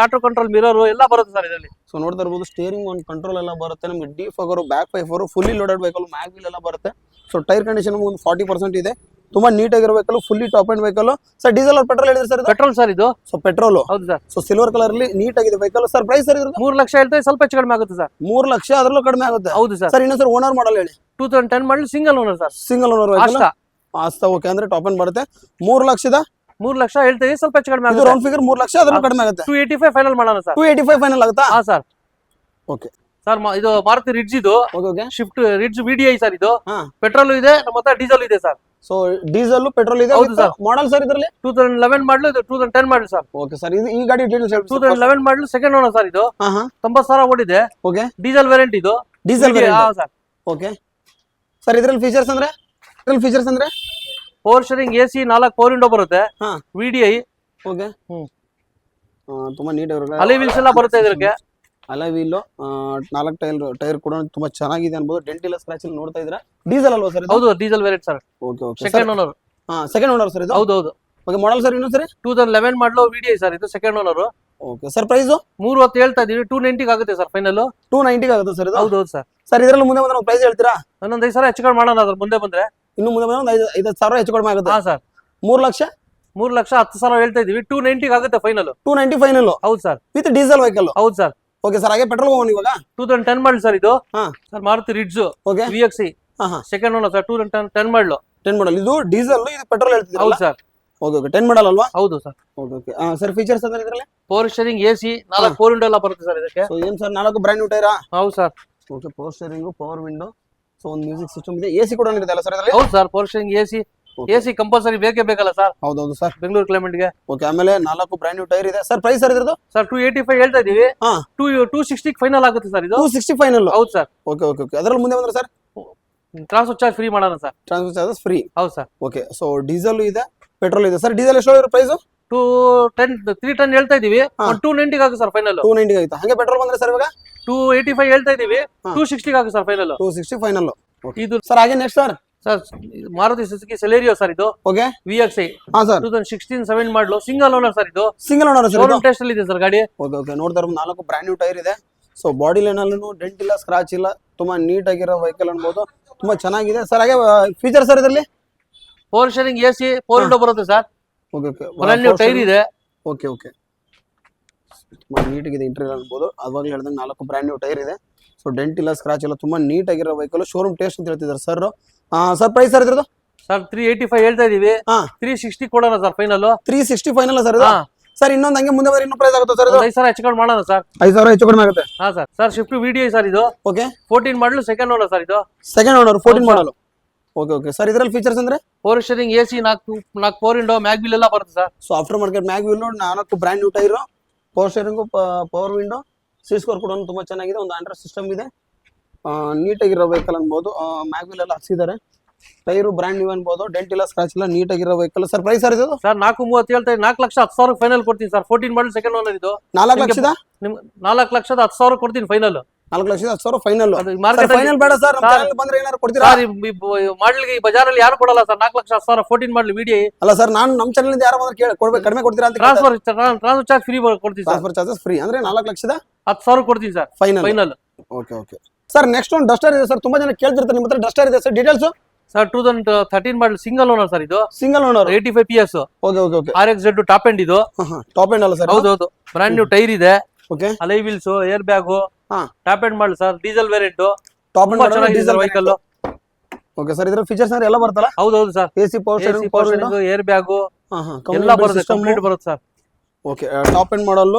auto control, mirror ಎಲ್ಲ ಬರುತ್ತೆ ಸರ್ ಇದರಲ್ಲಿ.
ಸೊ ನೋಡ್ತಾ ಇರಬಹುದು, ಸ್ಟೇರಿಂಗ್ ಒಂದು ಕಂಟ್ರೋಲ್ ಎಲ್ಲ ಬರುತ್ತೆ ನಮಗೆ, defogger, back wiper, fully loaded vehicle, mag wheel ಎಲ್ಲ ಬರುತ್ತೆ. ಸೊ ಟೈರ್ ಕಂಡೀಷನ್ ಒಂದು 40% ಇದೆ, ತುಂಬಾ ನೀಟ್ ಆಗಿರೋ vehicle, fully top end vehicle. Sir diesel or petrol ಹೇಳಿದ್ರೆ ಸರ್?
ಪೆಟ್ರೋಲ್ ಸರ್ ಇದು.
So petrol.
ಹೌದು ಸರ್.
ಸೊ ಸಿಲ್ವರ್ ಕಲರ್ ಅಲ್ಲಿ ನೀಟ್ ಆಗಿದೆ ವೆಹಿಕಲ್. ಸರ್ ಪ್ರೈಸ್ ಸರ್ ಇದ್ರದ್ದು?
3 ಲಕ್ಷ ಹೇಳ್ತಾರೆ, ಸ್ವಲ್ಪ ಹೆಚ್ಚು ಕಡಿಮೆ ಆಗುತ್ತೆ ಸರ್.
3 ಲಕ್ಷ, ಅದರಲ್ಲೂ ಕಡಿಮೆ ಆಗುತ್ತೆ.
ಹೌದು ಸರ್.
ಸರ್ ಇನ್ನೊಂದು ಸರ್ ಓನರ್ ಮಾಡಲ್ ಹೇಳಿ?
2010 model single owner sir.
Single owner vehicle. ಆಸ್ತಾ. ಓಕೆ, ಅಂದ್ರೆ ಟಾಪ್ ಎಂಡ್ ಬರುತ್ತೆ. 3 ಲಕ್ಷದ
3 ಲಕ್ಷ ಹೇಳ್ತೀವಿ, ಸ್ವಲ್ಪ ಹೆಚ್ಚು ಕಡಿಮೆ
ಆಗುತ್ತೆ. ರೌಂಡ್ ಫಿಗರ್ 3 ಲಕ್ಷ, ಅದರಲ್ಲೂ ಕಡಿಮೆ ಆಗುತ್ತೆ.
285 ಫೈನಲ್ ಮಾಡೋಣ ಸರ್.
285 ಫೈನಲ್ ಆಗುತ್ತಾ?
ಹಾ ಸರ್.
ಓಕೆ
ಸರ್, ಇದು ಮಾರುತಿ ರಿಡ್ಜ್ ಇದು.
Okay okay,
shift ridge VDI sir ಇದು. ಪೆಟ್ರೋಲ್ ಇದೆ, ನಮ್ಮ ಹತ್ರ ಡೀಸೆಲ್ ಇದೆ ಸರ್.
ಸೊ ಡೀಸೆಲ್ ಪೆಟ್ರೋಲ್ ಇದೆ.
ಹೌದು ಸರ್.
ಮಾಡಲ್ ಸರ್ ಇದರಲ್ಲಿ?
2011 ಮಾಡಲು, ಇದು 2010 ಮಾಡಲು ಸರ್.
ಓಕೆ ಸರ್, ಈ ಗಾಡಿ ಡೀಟೇಲ್ಸ್ ಹೇಳಿ.
2011 ಮಾಡಲು, ಸೆಕೆಂಡ್ ಓನರ್ ಸರ್ ಇದು. 90,000 ಓಡಿದೆ.
ಓಕೆ,
ಡೀಸೆಲ್ ವೇರಿಯಂಟ್ ಇದು.
Diesel variant
sir.
Okay sir, ಇದರಲ್ಲಿ ಫೀಚರ್ಸ್ ಅಂದ್ರೆ?
Power steering AC 4 power window ಬರುತ್ತೆ. VDI.
ಓಕೆ, ತುಂಬಾ ನೀಟ್ ಆಗಿರುತ್ತೆ.
ಅಲೈ ವೀಲ್ಸ್ ಎಲ್ಲ ಬರುತ್ತೆ ಇದಕ್ಕೆ.
ಅಲೈ ವೀಲ್ 4 ಟೈರ್ ಕೂಡ ತುಂಬಾ ಚೆನ್ನಾಗಿದೆ ಅನ್ಬೋದು. ಡೆಂಟ್ ಇಲ್ಲ, ಸ್ಕ್ರಾಚ್ ಇಲ್ಲ. ನೋಡ್ತಾ ಇದ್ರೆ ಡೀಸೆಲ್ ಅಲ್ವಾ ಸರ್?
ಹೌದು, diesel variant sir.
Okay okay,
second owner.
Second owner sir ಇದು?
ಹೌದು ಹೌದು.
ಓಕೆ, ಮಾಡಲ್ ಸರ್ ಇನ್ನೊಂದು ಸರಿ?
2011 ಮಾಡಲು VDI ಸರ್ ಇದು, second owner.
Okay sir, price
310 ಹೇಳ್ತಾ ಇದೀವಿ, 290 ಆಗುತ್ತೆ ಸರ್ ಫೈನಲ್.
290 ಆಗುತ್ತೆ ಸರ್ ಇದು?
ಹೌದು ಹೌದು ಸರ್.
ಸರ್ ಇದರಲ್ಲಿ ಮುಂದೆ ಬಂದ್ರೆ ಪ್ರೈಸ್ ಹೇಳ್ತೀರಾ?
ಇನ್ನೊಂದು 5,000 ಹೆಚ್ಚು ಕಡಿಮೆ ಮಾಡೋಣ ಅದ್ರ ಮುಂದೆ ಬಂದ್ರೆ.
ಇನ್ನು ಮುಂದೆ ಬಂದ್ರೆ 5,000 ಹೆಚ್ಚು ಕಡಿಮೆ ಆಗುತ್ತೆ.
ಹಾ ಸರ್.
3 ಲಕ್ಷ
10,000 ಹೇಳ್ತಾ ಇದೀವಿ, 290 ಆಗುತ್ತೆ ಫೈನಲ್.
290 ಫೈನಲ್?
ಹೌದು ಸರ್.
With diesel vehicle?
ಹೌದು ಸರ್.
ಓಕೆ ಸರ್, ಹಾಗೆ ಪೆಟ್ರೋಲ್ ಹೋಗೋಣ ಇವಾಗ.
2010 ಮಾಡಲ್ ಸರ್ ಇದು.
Sir
Maruti ridge
okay
VXI second owner sir. 2010 ಮಾಡಲು.
10 ಮಾಡಲ್. ಇದು ಡೀಸೆಲ್, ಇದು ಪೆಟ್ರೋಲ್ ಹೇಳ್ತಿದ್ದೀರಾ?
ಹೌದು ಸರ್.
ಓಕೆ ಓಕೆ, 10 ಮಾಡಲ್ ಅಲ್ವಾ?
ಹೌದು sir.
Okay okay, sir features ಅಂದ್ರೆ ಇದರಲ್ಲಿ?
Power steering AC 4 power window ಎಲ್ಲ ಬರುತ್ತೆ ಸರ್ ಇದಕ್ಕೆ.
ಸೊ ಏನು ಸರ್, 4 ಬ್ರಾಂಡ್ ನ್ಯೂ ಟೈರಾ?
ಹೌದು sir.
Okay, power steering, power window, so ಒಂದು ಮ್ಯೂಸಿಕ್ ಸಿಸ್ಟಮ್ ಇದೆ. AC ಕೂಡ ಇರುತ್ತೆ ಅಲ್ಲ ಸರ್ ಇದರಲ್ಲಿ?
ಹೌದು sir. Power steering AC compulsory ಬೇಕೇ ಬೇಕಲ್ಲ ಸರ್?
ಹೌದೌದು ಸರ್,
ಬೆಂಗಳೂರು ಕ್ಲೈಮೇಟ್ ಗೆ.
ಓಕೆ, ಆಮೇಲೆ 4 ಬ್ರಾಂಡ್ ನ್ಯೂ ಟೈರ್ ಇದೆ. ಸರ್ ಪ್ರೈಸ್ ಸರ್ ಇದ್ರದ್ದು?
ಸರ್ 285 ಹೇಳ್ತಾ ಇದೀವಿ. 260 ಫೈನಲ್ ಆಗುತ್ತೆ ಸರ್ ಇದು.
260 ಫೈನಲ್?
ಹೌದು ಸರ್.
ಓಕೆ ಓಕೆ ಓಕೆ, ಅದರಲ್ಲಿ ಮುಂದೆ ಬಂದ್ರೆ ಸರ್
ಟ್ರಾನ್ಸ್ಫರ್ ಚಾರ್ಜ್ ಫ್ರೀ ಮಾಡೋಣ ಸರ್.
Transfer charges free?
ಹೌದು ಸರ್.
ಓಕೆ, ಸೊ ಡೀಸೆಲ್ ಇದೆ, ಪೆಟ್ರೋಲ್ ಇದೆ. ಸರ್ ಡೀಸೆಲ್ ಎಷ್ಟು ಹೇಳಿದ್ರು ಪ್ರೈಸ್?
310 ಹೇಳ್ತಾ ಇದೀವಿ, 290 ಆಗುತ್ತೆ ಸರ್ ಫೈನಲ್.
290 ಆಯ್ತಾ? ಹಂಗೆ ಪೆಟ್ರೋಲ್ ಬಂದ್ರೆ ಸರ್ ಇವಾಗ
285 ಹೇಳ್ತಾ ಇದೀವಿ, 260 ಆಗುತ್ತೆ ಸರ್ ಫೈನಲ್.
260 ಫೈನಲ್.
ಇದು
ಸರ್ ಹಾಗೆ next sir
Maruti Suzuki Celerio sir ಇದು.
Okay,
VXI.
ಹಾ sir.
2016-17 model, single owner sir ಇದು.
Single owner sir?
Showroom test ಅಲ್ಲಿ ಇದೆ ಸರ್ ಗಾಡಿ.
ಓಕೆ ಓಕೆ, ನೋಡ್ತಾ ಇರೋದು 4 ಬ್ರಾಂಡ್ ನ್ಯೂ ಟೈರ್ ಇದೆ. ಸೊ ಬಾಡಿ ಲೈನ್ ಅಲ್ಲೂ ಡೆಂಟ್ ಇಲ್ಲ, ಸ್ಕ್ರಾಚ್ ಇಲ್ಲ, ತುಂಬಾ ನೀಟ್ ಆಗಿರೋ ವೆಹಿಕಲ್ ಅನ್ಬೋದು, ತುಂಬಾ ಚೆನ್ನಾಗಿದೆ ಸರ್. ಹಾಗೆ ಫೀಚರ್ ಸರ್ ಇದರಲ್ಲಿ?
Power steering AC power window ಬರುತ್ತೆ sir.
Okay okay,
brand new tyre ಇದೆ.
ಓಕೆ ಓಕೆ, ತುಂಬಾ ನೀಟ್ ಆಗಿದೆ ಇಂಟೀರಿಯರ್ ಅನ್ಬೋದು. ಅವಾಗಲೇ ಹೇಳ್ದಂಗೆ 4 ಬ್ರಾಂಡ್ ನ್ಯೂ ಟೈರ್ ಇದೆ. ಸೊ ಡೆಂಟ್ ಇಲ್ಲ, ಸ್ಕ್ರಾಚ್ ಇಲ್ಲ, ತುಂಬಾ ನೀಟ್ ಆಗಿರೋ ವೆಹಿಕಲ್. ಶೋರೂಮ್ ಟೇಸ್ಟ್ ಅಂತ ಹೇಳ್ತಿದ್ದಾರೆ ಸರ್. ಸರ್ ಪ್ರೈಸ್ ಸರ್ ಇದ್ರದ್ದು?
ಸರ್ 385 ಹೇಳ್ತಾ ಇದೀವಿ, 360 ಕೊಡೋಣ ಸರ್ ಫೈನಲ್.
360 ಫೈನಲ್ ಸರ್ ಇದು? ಸರ್ ಇನ್ನೊಂದು ಹಂಗೆ ಮುಂದೆ ಇನ್ನೂ ಪ್ರೈಸ್ ಆಗುತ್ತೆ ಸರ್ ಇದು
5,000 ಹೆಚ್ಚು ಕಡಿಮೆ ಮಾಡೋಣ ಸರ್.
5,000 ಹೆಚ್ಚು ಕಡಿಮೆ ಆಗುತ್ತೆ.
ಹಾ sir. Sir shift video sir ಇದು.
ಓಕೆ
14 ಮಾಡಲು ಸೆಕೆಂಡ್ ಓನರ್ ಸರ್ ಇದು.
ಸೆಕೆಂಡ್ ಓನರ್ 14 ಮಾಡಲು. ಓಕೆ ಓಕೆ ಸರ್ ಇದರಲ್ಲಿ ಫೀಚರ್ಸ್ ಅಂದ್ರೆ
power steering, AC, 4 power window, ಮ್ಯಾಗ್ ವೀಲ್ ಎಲ್ಲ ಬರುತ್ತೆ sir.
So after market mag wheel ನೋಡಿ 4 brand new tyre, power steering, power window, seat score ಕೂಡ ತುಂಬಾ ಚೆನ್ನಾಗಿದೆ. ಒಂದು ಆಂಡ್ರಾಯ್ಡ್ ಸಿಸ್ಟಮ್ ಇದೆ, ನೀಟಾಗಿರೋ ವೆಹಿಕಲ್ ಅನ್ಬೋದು. ಮ್ಯಾಗ್ ವೀಲ್ ಎಲ್ಲ ಹಾಕ್ಸಿದ್ದಾರೆ, ಟೈರು ಬ್ರ್ಯಾಂಡ್ ನ್ಯೂ ಅನ್ಬೋದು, ಡೆಂಟ್ ಇಲ್ಲ, ಸ್ಕ್ರಾಚ್ ಇಲ್ಲ, ನೀಟಾಗಿರೋ ವೆಹಿಕಲ್. ಸರ್ ಪ್ರೈಸ್ ಸರ್ ಇದು
ಸರ್ 4,30 ಹೇಳ್ತಾ 4,10,000 ಫೈನಲ್ ಕೊಡ್ತೀನಿ ಸರ್. 14 ಮಾಡಲ್ ಸೆಕೆಂಡ್ ಓನರ್ ಇದು. 4,10,000 ಕೊಡ್ತೀನಿ ಫೈನಲ್.
4,10,000 ಫೈನಲ್.
ಮಾರ್ಕೆಟ್
ಫೈನಲ್ ಬೇಡ ಸರ್, ನಮ್ಮ ಚಾನೆಲ್ ಬಂದ್ರೆ ಏನಾರು ಕೊಡ್ತೀರಾ
ಸರ್? ಮಾಡಲ್ಗೆ ಈ ಬಜಾರಲ್ಲಿ ಯಾರು ಕೊಡಲ್ಲ ಸರ್ 4,10,000 14 ಮಾಡಲ್ ವಿಡಿಯೋ.
ಅಲ್ಲ ಸರ್, ನಾನು ನಮ್ಮ ಚಾನೆಲ್ ಇಂದ ಯಾರು ಬಂದ್ರೆ ಕೊಡ್ಬೇಕು, ಕಡಿಮೆ ಕೊಡ್ತೀರಾ ಅಂತ.
ಟ್ರಾನ್ಸ್ಫರ್ ಚಾರ್ಜ್ ಫ್ರೀ ಕೊಡ್ತೀನಿ ಸರ್.
ಟ್ರಾನ್ಸ್ಫರ್ ಚಾರ್ಜಸ್ ಫ್ರೀ ಅಂದ್ರೆ
4,10,000 ಕೊಡ್ತೀನಿ sir final.
Okay okay sir. Next ಒಂದು ಡಸ್ಟರ್ ಇದೆ ಸರ್, ತುಂಬಾ ಜನ ಕೇಳ್ತಿರ್ತಾರೆ ನಿಮ್ಮ ಹತ್ರ. ಡಸ್ಟರ್ ಇದೆ sir, details
sir 2013 model single owner sir ಇದು.
Single owner
85 PS.
Okay okay okay.
RXZ top end ಇದು.
ಟಾಪ್ ಎಂಡ್ ಅಲ್ಲ ಸರ್?
ಹೌದು ಹೌದು. ಬ್ರಾಂಡ್ ನ್ಯೂ ಟೈರ್ ಇದೆ.
Okay.
Alloy wheels, air bag, top end model sir. Diesel variant.
Top end
diesel vehicle.
Okay sir, ಇದರ features ಅಂದ್ರೆ ಎಲ್ಲ ಬರ್ತಲ್ಲ?
ಹೌದು ಹೌದು sir.
AC, power steering,
air bag ಎಲ್ಲ ಬರುತ್ತೆ, ಕಂಪ್ಲೀಟ್ ಬರುತ್ತೆ ಸರ್.
ಓಕೆ. ಟಾಪ್ ಎಂಡ್ ಮಾಡಲ್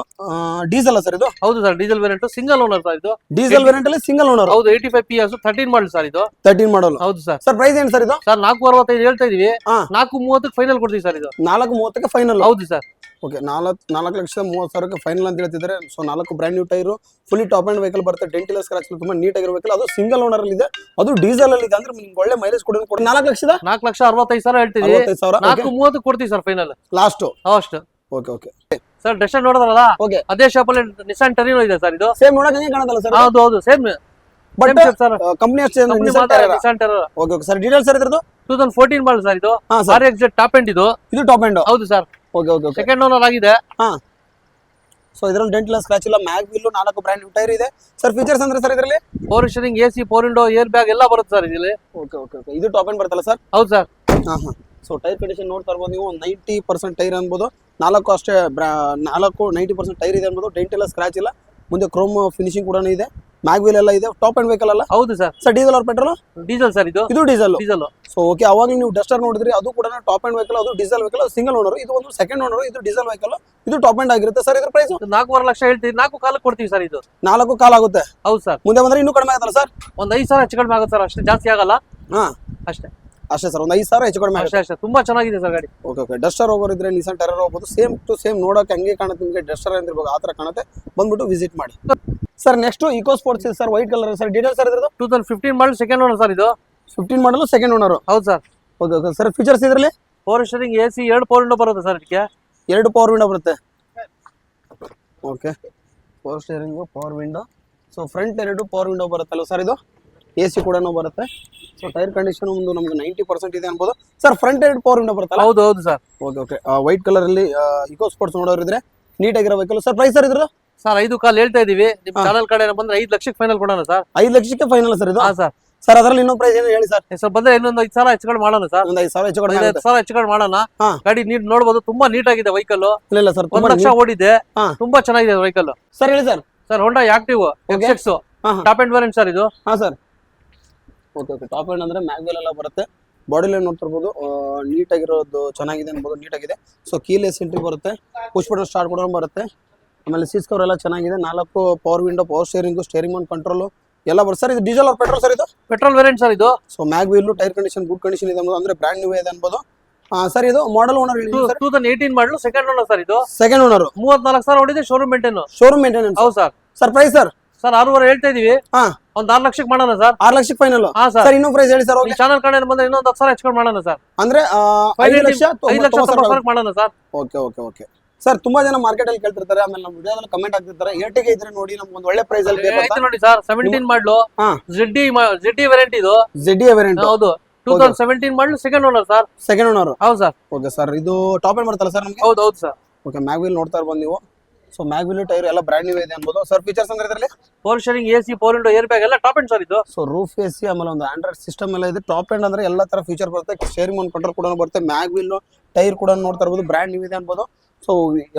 ಡೀಸೆಲ್ ಸರ್ ಇದು?
ಹೌದು sir, diesel variant single owner sir ಇದು.
ಡೀಸೆಲ್ ವೇರಿಯಂಟ್ ಅಲ್ಲಿ ಸಿಂಗಲ್ ಓನರ್.
ಹೌದು 85 PS 13 ಮಾಡಲ್ ಸರ್ ಇದು.
13 ಮಾಡಲ್.
ಹೌದು ಸರ್.
ಸರ್ ಪ್ರೈಸ್ ಏನು ಸರ್ ಇದು?
ಸರ್ 4,65 ಹೇಳ್ತಾ ಇದೀವಿ. 4,30 ಫೈನಲ್ ಕೊಡ್ತೀವಿ ಸರ್ ಇದು.
4,30 ಫೈನಲ್?
ಹೌದು ಸರ್.
ಓಕೆ. 4,30,000 ಫೈನಲ್ ಅಂತ ಹೇಳ್ತಿದ್ದಾರೆ. So 4 brand new tyre, fully top end vehicle ಬರುತ್ತೆ, ಡೆಂಟ್ ಇಲ್ಲ, ಸ್ಕ್ರಾಚ್ ತುಂಬಾ ನೀಟಾಗಿರೋ ವೆಹಿಕಲ್. ಅದು ಸಿಂಗಲ್ ಓನರ್ ಅಲ್ಲಿ ಇದೆ, ಅದು ಡೀಸೆಲ್ ಅಲ್ಲಿ ಇದೆ. ಅಂದ್ರೆ ನಿಮ್ಗೆ ಒಳ್ಳೆ ಮೈಲೇಜ್ ಕೊಡಿ.
4,65,000 ಹೇಳ್ತೀವಿ. 4,30 ಕೊಡ್ತೀವಿ ಸರ್ ಫೈನಲ್ ಲಾಸ್ಟ್. ಅಷ್ಟು.
Okay okay
sir. ಡೆಸ್ಟರ್ ನೋಡಿದ್ರಲ್ಲ, ಅದೇ ಶಾಪ್ ಅಲ್ಲಿ ನಿಸಾನ್ ಟೆರಿನೋ ಇದೆ ಸರ್ ಇದು.
ಸೇಮ್ ನೋಡಕ್ಕೆ ಹೆಂಗೆ ಕಾಣುತ್ತಲ್ಲ ಸರ್?
ಹೌದು ಹೌದು ಸೇಮ್.
ಬಟ್ ಕಂಪನಿ ಅಷ್ಟೇ Nissan Terrano. Okay okay sir. Details sir ಇದ್ರದ್ದು?
2014 ಮಾಡಲ್ ಸರ್ ಇದು. RXZ ಟಾಪ್ ಎಂಡ್ ಇದು.
ಇದು ಟಾಪ್ ಎಂಡ್?
ಹೌದು sir.
Okay okay.
Second owner ಆಗಿದೆ.
ಸೊ ಇದರಲ್ಲಿ ಡೆಂಟ್ ಇಲ್ಲ, ಸ್ಕ್ರಾಚ್ ಇಲ್ಲ, mag wheel, 4 brand new tyre ಇದೆ. ಸರ್ ಫೀಚರ್ಸ್ ಅಂದ್ರೆ ಸರ್ ಇದರಲ್ಲಿ? ಪವರ್
ಸ್ಟೀರಿಂಗ್, ಎಸಿ, ಪವರ್ ವಿಂಡೋ, ಏರ್ ಬ್ಯಾಗ್ ಎಲ್ಲ ಬರುತ್ತೆ ಸರ್ ಇದರಲ್ಲಿ.
Okay okay okay. ಇದು ಟಾಪ್ ಎಂಡ್ ಬರುತ್ತಲ್ಲ ಸರ್?
ಹೌದು ಸರ್.
ಸೊ ಟೈರ್ ಕಂಡೀಷನ್ ನೋಡ್ತಾ ಇರ್ಬೋದು ನೀವು. 90% ಟೈರ್ ಅನ್ಬೋದು. 4 ಅಷ್ಟೇ 90% ಟೈರ್ ಇದೆ ಅನ್ಬೋದು. ಡೆಂಟ್ ಇಲ್ಲ, ಸ್ಕ್ರಾಚ್ ಇಲ್ಲ. ಮುಂದೆ ಕ್ರೋಮ್ ಫಿನಿಶಿಂಗ್ ಕೂಡ ಇದೆ. ಮ್ಯಾಗ್ ವೀಲ್ ಎಲ್ಲ ಇದೆ. ಟಾಪ್ ಎಂಡ್ ವೆಹಿಕಲ್ ಅಲ್ಲ?
ಹೌದು sir.
Sir diesel or petrol?
Diesel sir ಇದು.
ಇದು ಡೀಸೆಲ್. So okay. ಅವಾಗ ನೀವು ಡಸ್ಟರ್ ನೋಡಿದ್ರಿ, ಅದು ಕೂಡ ಟಾಪ್ ಎಂಡ್ ವೆಹಿಕಲ್, ಅದು ಡೀಸೆಲ್ ವೆಹಿಕಲ್, ಸಿಂಗಲ್ ಓನರ್. ಇದು ಒಂದು ಸೆಕೆಂಡ್ ಓನರ್, ಇದು ಡೀಸೆಲ್ ವೆಹಿಕಲ್, ಇದು ಟಾಪ್ ಎಂಡ್ ಆಗಿರುತ್ತೆ. ಸರ್ ಇದ್ರ ಪ್ರೈಸ್
4.5 ಲಕ್ಷ ಹೇಳ್ತೀವಿ. 4 ಕಾಲ ಕೊಡ್ತೀವಿ ಸರ್ ಇದು.
4 ಕಾಲ ಆಗುತ್ತೆ?
ಹೌದು ಸರ್.
ಮುಂದೆ ಬಂದ್ರೆ ಇನ್ನೂ ಕಡಿಮೆ ಆಗುತ್ತಲ್ಲ ಸರ್?
ಒಂದು 5,000 ಹೆಚ್ಚು ಕಡಿಮೆ ಆಗುತ್ತೆ ಸರ್, ಅಷ್ಟೇ, ಜಾಸ್ತಿ ಆಗಲ್ಲ. ಅಷ್ಟೇ
ಅಷ್ಟೇ ಸರ್, ಒಂದು 5,000 ಹೆಚ್ಚು ಕಡಿಮೆ ಆಗುತ್ತೆ
ಅಷ್ಟೇ. ತುಂಬಾ ಚೆನ್ನಾಗಿದೆ ಸರ್ ಗಾಡಿ.
Okay okay. ಡಸ್ಟರ್ ಹೋಗೋರಿದ್ರೆ ನಿಸಾನ್ ಟೆರರ್ ಹೋಗ್ಬೋದು. ಸೇಮ್ ಟು ಸೇಮ್ ನೋಡೋಕೆ ಹಂಗೆ ಕಾಣುತ್ತೆ ನಿಮಗೆ. ಡಸ್ಟರ್ ಅಂತಿರ್ಬೋದು, ಆ ಥರ ಕಾಣುತ್ತೆ. ಬಂದ್ಬಿಟ್ಟು ವಿಸಿಟ್ ಮಾಡಿ. ಸರ್ ನೆಕ್ಸ್ಟ್ ಇಕೋ ಸ್ಪೋರ್ಟ್ಸ್ ಇದೆ sir, white colour. Sir details sir ಇದ್ರದ್ದು?
2015 ಮಾಡಲ್ ಸೆಕೆಂಡ್ ಓನರ್ ಸರ್ ಇದು.
15 ಮಾಡಲು ಸೆಕೆಂಡ್ ಓನರ್?
ಹೌದು sir.
Okay okay sir. Features ಇದರಲ್ಲಿ?
ಪವರ್ ಸ್ಟೀರಿಂಗ್, ಎಸಿ, 2 ಪವರ್ ವಿಂಡೋ ಬರುತ್ತೆ ಸರ್ ಇದಕ್ಕೆ.
2 ಪವರ್ ವಿಂಡೋ ಬರುತ್ತೆ. Okay. Power steering, power window. So front 2 power window ಬರುತ್ತಲ್ಲ sir ಇದು? ಎಸಿ ಕೂಡ ಬರುತ್ತೆ. ಸೊ ಟೈರ್ ಕಂಡೀಷನ್ ಒಂದು ನಮ್ಗೆ 90% ಇದೆ ಅನ್ಬೋದು. ಸರ್ ಫ್ರಂಟ್ 2 ಪವರ್ ವಿಂಡೋ ಬರುತ್ತಲ್ಲ?
ಹೌದು ಹೌದು sir.
Okay okay. White colour ಅಲ್ಲಿ ಇಕೋ ಸ್ಪೋರ್ಟ್ಸ್ ನೋಡೋರಿದ್ರೆ ನೀಟಾಗಿರೋ ವೆಹಿಕಲ್. ಸರ್ ಪ್ರೈಸ್ ಸರ್ ಇದ್ರದ್ದು?
ಸರ್ 5 ಕಾಲ್ ಹೇಳ್ತಾ ಇದೀವಿ. ನಿಮ್ಮ ಚಾನಲ್ ಕಡೆ ಬಂದ್ರೆ 5 ಲಕ್ಷಕ್ಕೆ ಫೈನಲ್ ಕೊಡೋಣ ಸರ್.
5 ಲಕ್ಷಕ್ಕೆ ಫೈನಲ್ ಸರ್ ಇದು?
ಹಾ ಸರ್.
ಸರ್ ಅದರಲ್ಲಿ ಇನ್ನೊಂದು ಪ್ರೈಸ್ ಏನು ಹೇಳಿ ಸರ್?
ಸರ್ ಬಂದ್ರೆ ಇನ್ನೊಂದು 5,000 ಹೆಚ್ಚು ಕಡಿಮೆ ಮಾಡೋಣ ಸರ್.
ಒಂದು 5,000 ಹೆಚ್ಚು ಕಡಿಮೆ?
5,000 ಹೆಚ್ಚು ಕಡಿಮೆ ಮಾಡೋಣ. ಗಾಡಿ ನೀಟ್ ನೋಡಬಹುದು, ತುಂಬಾ ನೀಟ್ ಆಗಿದೆ ವೆಹಿಕಲ್.
ಇಲ್ಲ ಸರ್,
1 ಲಕ್ಷ ಓಡಿದೆ. ತುಂಬಾ ಚೆನ್ನಾಗಿದೆ ವೆಹಿಕಲ್.
ಸರ್ ಹೇಳಿ sir.
Sir Honda active XX top end variant sir ಇದು.
ಹಾ sir. Okay okay. Top end ಅಂದ್ರೆ ಮ್ಯಾಗ್ ವೀಲ್ ಎಲ್ಲ ಬರುತ್ತೆ. ಬಾಡಿ ಲೈನ್ ನೋಡ್ತಿರ್ಬೋದು, ನೀಟಾಗಿರೋದು ಚೆನ್ನಾಗಿದೆ ಅನ್ಬೋದು, ನೀಟಾಗಿದೆ. ಸೊ ಕೀಲೆಸ್ ಎಂಟ್ರಿ ಬರುತ್ತೆ, ಪುಷ್ ಬಟನ್ ಸ್ಟಾರ್ಟ್ ಕೂಡ ಬರುತ್ತೆ. ಆಮೇಲೆ ಸೀಟ್ ಕವರ್ ಎಲ್ಲ ಚೆನ್ನಾಗಿದೆ. 4 power window, power steering Mount control ಎಲ್ಲ ಬರುತ್ತೆ. ಸರ್ ಇದು ಡೀಸೆಲ್ ಆರ್ ಪೆಟ್ರೋಲ್ ಸರ್ ಇದು?
ಪೆಟ್ರೋಲ್ ವೇರಿಯಂಟ್ ಸರ್ ಇದು.
So mag wheel, tyre condition good condition ಇದೆ ಅಂದ್ರೆ ಬ್ರ್ಯಾಂಡ್ ನ್ಯೂ ಇದೆ ಅನ್ಬೋದು. ಸರ್ ಇದು ಮಾಡಲ್ owner
2018 model second owner sir ಇದು.
Second owner.
34,000 ಓಡಿದೆ. Showroom maintenance.
Showroom maintenance?
ಹೌದು sir.
Sir price sir?
Sir 6.5 ಹೇಳ್ತಾ ಇದೀವಿ. ಒಂದು 6 ಲಕ್ಷಕ್ಕೆ ಮಾಡೋಣ ಸರ್.
6 ಲಕ್ಷಕ್ಕೆ ಫೈನಲ್? ಸರ್ ಇನ್ನೂ ಪ್ರೈಸ್ ಹೇಳಿ ಸರ್.
ಚಾನಲ್ ಕಡೆ ಬಂದ್ರೆ ಇನ್ನೊಂದು 10,000 ಹೆಚ್ಚು ಕಡಿಮೆ ಮಾಡೋಣ ಸರ್.
ಅಂದ್ರೆ 5 ಲಕ್ಷ
90,000 ಮಾಡೋಣ sir.
Okay okay okay. Sir ತುಂಬಾ ಜನ ಮಾರ್ಕೆಟ್ ಅಲ್ಲಿ ಕೇಳ್ತಿರ್ತಾರೆ, ಆಮೇಲೆ ನಮ್ಮ ವಿಡಿಯೋದಲ್ಲಿ ಕಮೆಂಟ್ ಆಗ್ತಿರ್ತಾರೆ, ಏಟಿಗೆ ಇದ್ರೆ ನೋಡಿ ನಮ್ಗೆ ಒಂದು ಒಳ್ಳೆ ಪ್ರೈಸ್ ಅಲ್ಲಿ ಬೇಕು
ನೋಡಿ ಸರ್. 17 ಮಾಡಲು ZD ವೇರಿಯಂಟ್ ಇದು.
ZD variant?
ಹೌದು. 2017 ಮಾಡಲು second owner sir.
Second owner?
ಹೌದು ಸರ್.
Okay sir. ಇದು ಟಾಪ್ ಎಂಡ್ ಬರುತ್ತಲ್ಲ ಸರ್ ನಮಗೆ?
ಹೌದು ಹೌದು ಸರ್.
ಓಕೆ. ಮ್ಯಾಗ್ ವೀಲ್ ನೋಡ್ತಾ ಇರ್ಬೋದು ನೀವು. ಸೊ ಮ್ಯಾಗ್ ವೀಲ್, ಟೈರ್ ಎಲ್ಲ ಬ್ರ್ಯಾಂಡ್ ನ್ಯೂ ಇದೆ ಅನ್ಬೋದು. ಸರ್ ಫೀಚರ್ಸ್ ಅಂದ್ರೆ ಇದರಲ್ಲಿ?
ಪವರ್ ಸ್ಟೀರಿಂಗ್, ಎಸಿ, ಪವರ್ ವಿಂಡೋ, ಏರ್ ಬ್ಯಾಗ್ ಎಲ್ಲ ಟಾಪ್ ಎಂಡ್ ಸರ್ ಇದು.
ಸೊ ರೂಫ್ ಎಸಿ, ಆಮೇಲೆ ಒಂದು ಆಂಡ್ರಾಯ್ಡ್ ಸಿಸ್ಟಮ್ ಎಲ್ಲ ಇದೆ. ಟಾಪ್ ಎಂಡ್ ಅಂದ್ರೆ ಎಲ್ಲ ತರ ಫೀಚರ್ ಬರುತ್ತೆ. ಸ್ಟೇರಿಂಗ್ ಮೌಂಟ್ ಕಂಟ್ರೋಲ್ ಕೂಡ ಬರುತ್ತೆ. ಮ್ಯಾಗ್ ವೀಲ್, ಟೈರ್ ಕೂಡ ನೋಡ್ತಾ ಇರ್ಬೋದು, ಬ್ರ್ಯಾಂಡ್ ನ್ಯೂ ಇದೆ ಅನ್ಬೋದು. ಸೊ